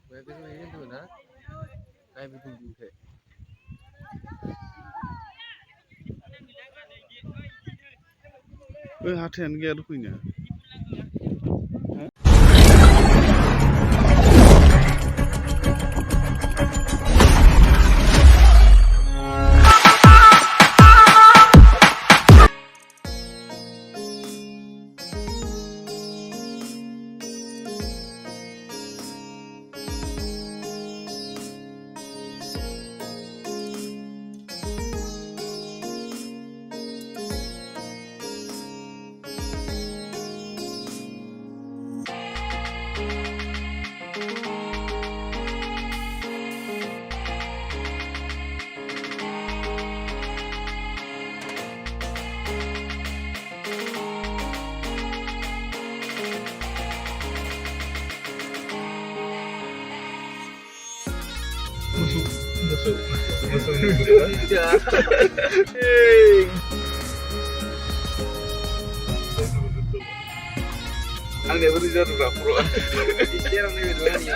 Begitu ini tuh nah, kayak betul juga. हाथायानो गैया फैनो musuh Tidak. Ang dia beri jatuh berapa bro? Sekarang nih dua nih.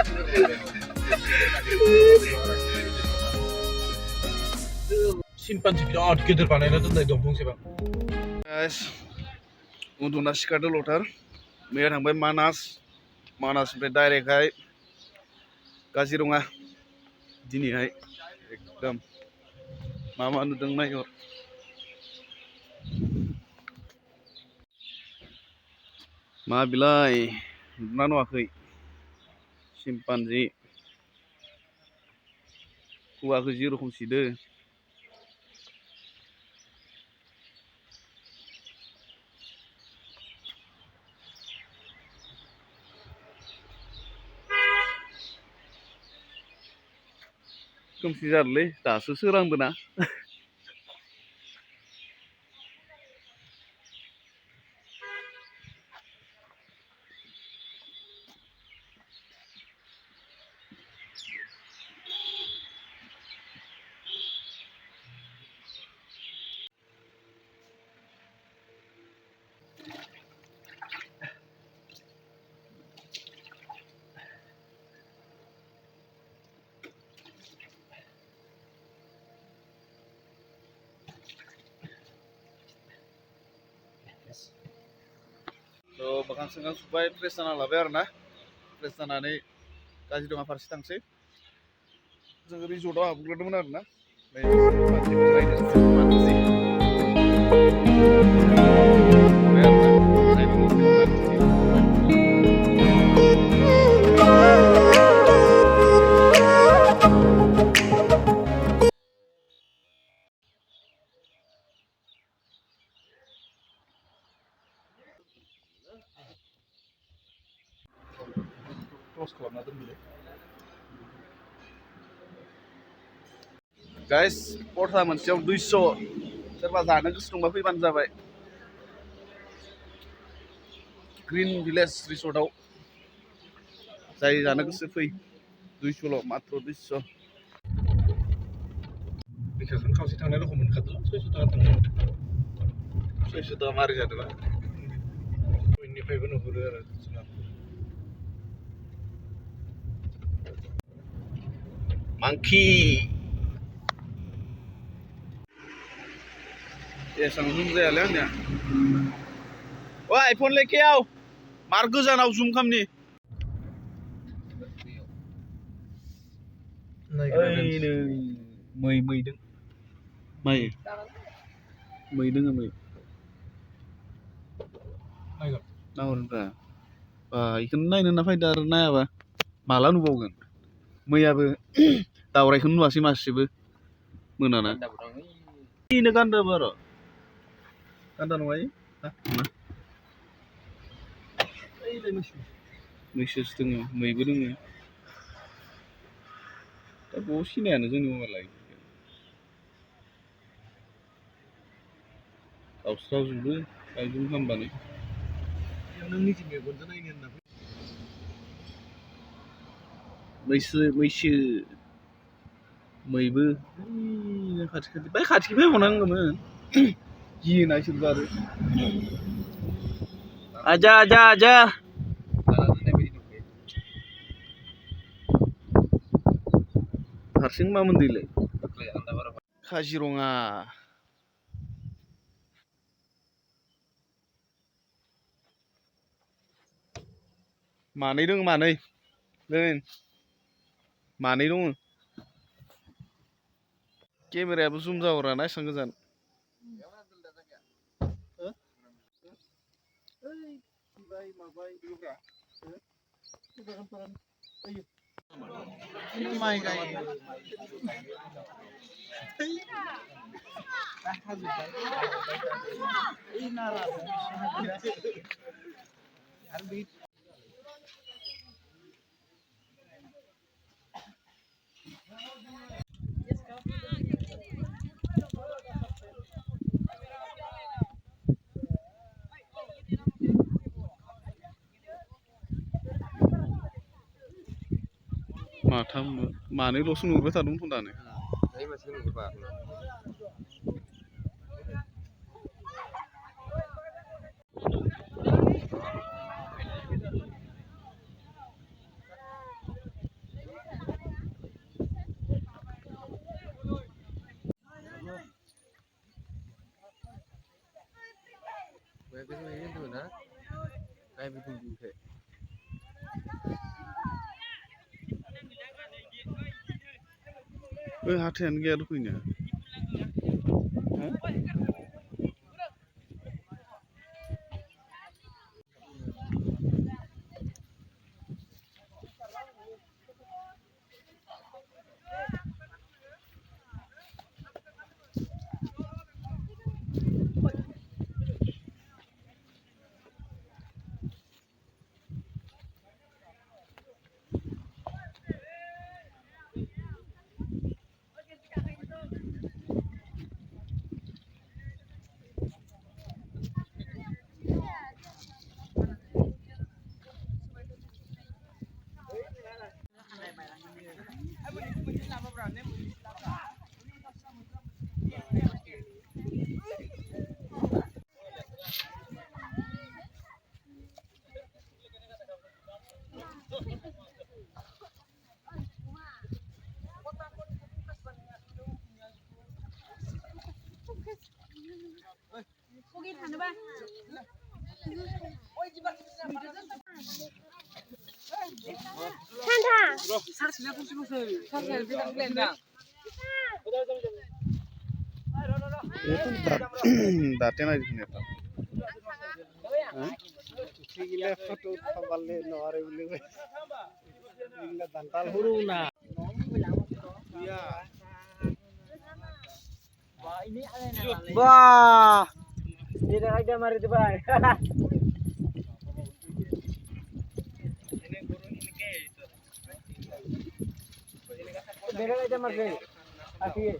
심판지 비राद गिदिर बानायना दोननाय दंफांसो बा guys उन्दुना सिखारदो लथार मैया थांबाय मानासनिफ्राय डाइरेक्टहाय काजिरङा दिनैहाय एकदम मा नुदों नायहर मा बिलाय नुदोंना नुवाखै सिम्पान्जि खुगाखौ जि रखम सिदो खोमसि जादोंलै दासो सोरांदोंना bakal sengang supaya fresh जाना लाबाय आरोना फ्रेस जानानै काजिरङा फारसे थांसै जों रिजर्टआव हाबग्रोदोंमोन आरोना close खालामना दोनदोलै गाइस परथा मोनसेयाव 200 सोरबा जानो गोसो दंबा फैबानो जाबाय ग्रीन भिलेज रिसर्टआव जाय जानो गोसो फै 200 ल' मात्र 200 फैसाखौनो खावसे थांनाय रखम मोनखादों 600 थाखा थांनाय 600 टाका मारै जादोंबा बयनिफ्रायबो नुहुरो आरो जोंहा मांकी एसां जुम जायालै आंनिया ओ आइफन लेखायाव मार गोजानाव जुम खामनि ओइनो मैदों मै दोङो मै नायगोन नाहरब्रा इखौनो नायनो होनना फैदो आरो नायाबा माला नुबावगोन मैयाबो दावरायखौनो नुवासै मासेबो मोनाना इनो गान्दाबो आरो गान्दा नङा ओइलाय मैसोसो दोङो मैबो दोङो दा बाव सिनायानो जोंनि मबाइला गावस्राजोबो गायजुम खालामबानो नों निजि मेगनजों नायनो होनना मैसो मैबो खाथि बै खाथिखै फैबावनांगौमोन गियोना इसोरबो आरो आजा फारसें मा मोनदैलाय Pakai anda baru. काजिरङा मानै दङ मानै मानै दङ केमेरायाबो जुम जाहराना एसां गोजान माइ गायो माथाम मानैल'सो नुबाय थादोंमोन दानो Ini masih nunggu Pak. Bagus ini tuh nah. Kayak bikin buke. हाथायानो गैया फैनो 고기 다녀봐. दाते नाय नेता फोटो खबाले नरे बोले इला दंताल हुरु ना वाह ये देखा मारे तो भाई देखा मारे आती है